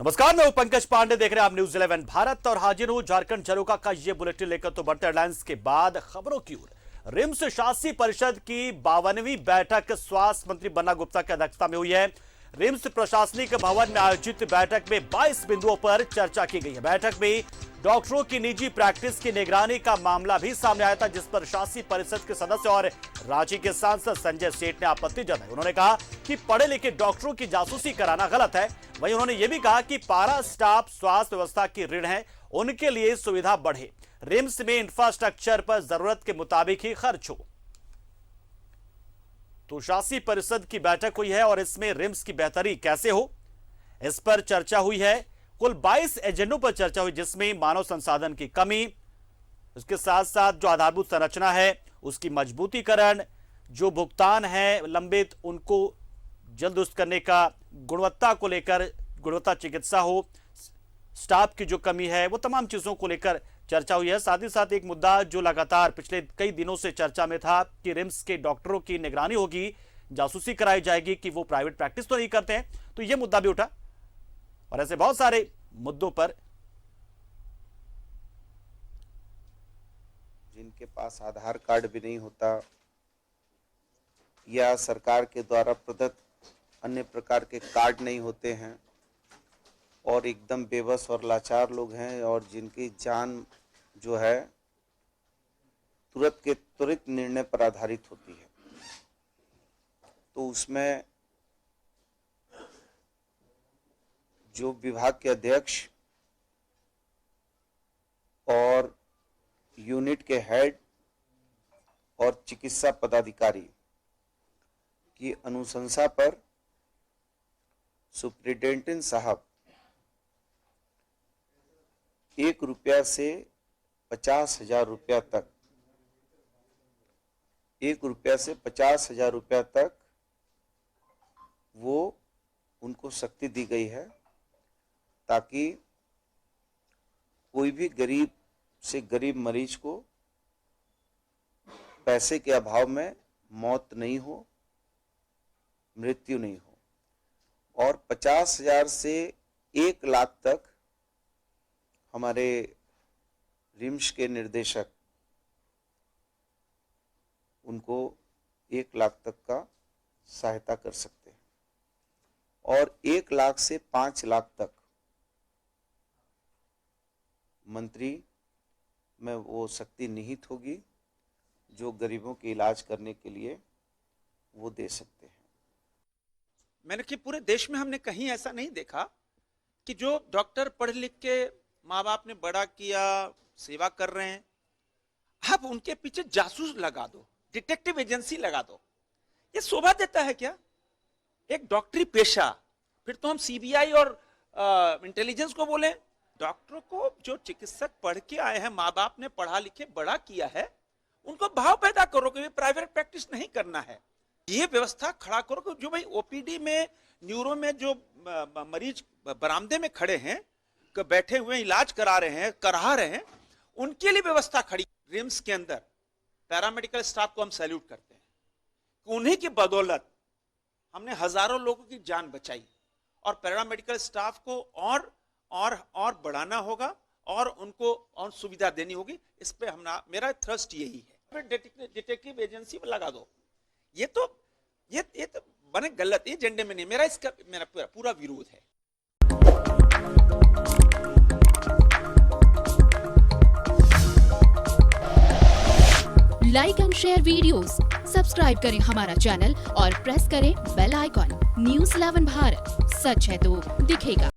नमस्कार, मैं हूं पंकज पांडे। देख रहे हैं आप न्यूज 11 भारत और हाजिर हूं झारखंड झरोका का ये बुलेटिन लेकर तो बढ़ते हेडलाइंस के बाद खबरों की ओर। रिम्स शासी परिषद की 52वीं बैठक स्वास्थ्य मंत्री बन्ना गुप्ता की अध्यक्षता में हुई है। रिम्स प्रशासनिक भवन में आयोजित बैठक में 22 बिंदुओं पर चर्चा की गई है। बैठक में डॉक्टरों की निजी प्रैक्टिस की निगरानी का मामला भी सामने आया था, जिस पर शासी परिषद के सदस्य और रांची के सांसद संजय सेठ ने आपत्ति जताई। उन्होंने कहा कि पढ़े लिखे डॉक्टरों की जासूसी कराना गलत है। वहीं उन्होंने यह भी कहा कि पारा स्टाफ स्वास्थ्य व्यवस्था की ऋण है, उनके लिए सुविधा बढ़े। रिम्स में इंफ्रास्ट्रक्चर पर जरूरत के मुताबिक ही खर्च हो। तो शासी परिषद की बैठक हुई है और इसमें रिम्स की बेहतरी कैसे हो, इस पर चर्चा हुई है। कुल 22 एजेंडों पर चर्चा हुई, जिसमें मानव संसाधन की कमी, उसके साथ साथ जो आधारभूत संरचना है उसकी मजबूतीकरण, जो भुगतान है लंबित उनको जल्द दुरुस्त करने का, गुणवत्ता को लेकर गुणवत्ता चिकित्सा हो, स्टाफ की जो कमी है, वो तमाम चीजों को लेकर चर्चा हुई है। साथ ही साथ एक मुद्दा जो लगातार पिछले कई दिनों से चर्चा में था कि रिम्स के डॉक्टरों की निगरानी होगी, जासूसी कराई जाएगी कि वो प्राइवेट प्रैक्टिस तो नहीं करते हैं, तो यह मुद्दा भी उठा। और ऐसे बहुत सारे मुद्दों पर जिनके पास आधार कार्ड भी नहीं होता या सरकार के द्वारा प्रदत्त अन्य प्रकार के कार्ड नहीं होते हैं और एकदम बेबस और लाचार लोग हैं और जिनकी जान जो है त्वरित निर्णय पर आधारित होती है, तो उसमें जो विभाग के अध्यक्ष और यूनिट के हेड और चिकित्सा पदाधिकारी की अनुशंसा पर सुप्रिंटेंडेंट साहब 1 रुपया से 50,000 रुपया तक 1 रुपया से 50,000 रुपया तक वो उनको शक्ति दी गई है, ताकि कोई भी गरीब से गरीब मरीज को पैसे के अभाव में मौत नहीं हो, मृत्यु नहीं हो। और 50,000 से 1 लाख तक हमारे रिम्स के निर्देशक उनको 1 लाख तक का सहायता कर सकते हैं और 1 लाख से 5 लाख तक मंत्री में वो शक्ति निहित होगी जो गरीबों के इलाज करने के लिए वो दे सकते हैं। मैंने कि पूरे देश में हमने कहीं ऐसा नहीं देखा कि जो डॉक्टर पढ़ लिख के माँ बाप ने बड़ा किया, सेवा कर रहे हैं, आप उनके पीछे जासूस लगा दो, डिटेक्टिव एजेंसी लगा दो। ये शोभा देता है क्या? एक डॉक्टरी पेशा, फिर तो हम सीबीआई और इंटेलिजेंस को बोले। डॉक्टरों को जो चिकित्सक पढ़ के आए हैं, माँ बाप ने पढ़ा लिखे बड़ा किया है, उनको भाव पैदा करो कि प्राइवेट प्रैक्टिस नहीं करना है। ये व्यवस्था खड़ा करो कि जो भाई ओपीडी में, न्यूरो में जो मरीज बरामदे में खड़े हैं, बैठे हुए इलाज करा रहे हैं, उनके लिए व्यवस्था खड़ी। रिम्स के अंदर पैरामेडिकल स्टाफ को हम सैल्यूट करते हैं कि उन्हीं की बदौलत हमने हजारों लोगों की जान बचाई और पैरामेडिकल स्टाफ को और बढ़ाना होगा और उनको और सुविधा देनी होगी। इस पे मेरा थ्रस्ट यही है। डिटेक्टिव एजेंसी में लगा दो, ये तो बने गलत, ये एजेंडे में नहीं। मेरा पूरा विरोध है। Like and share videos, subscribe करें हमारा चैनल और प्रेस करें बेल आइकॉन। न्यूज़ 11 भारत, सच है तो दिखेगा।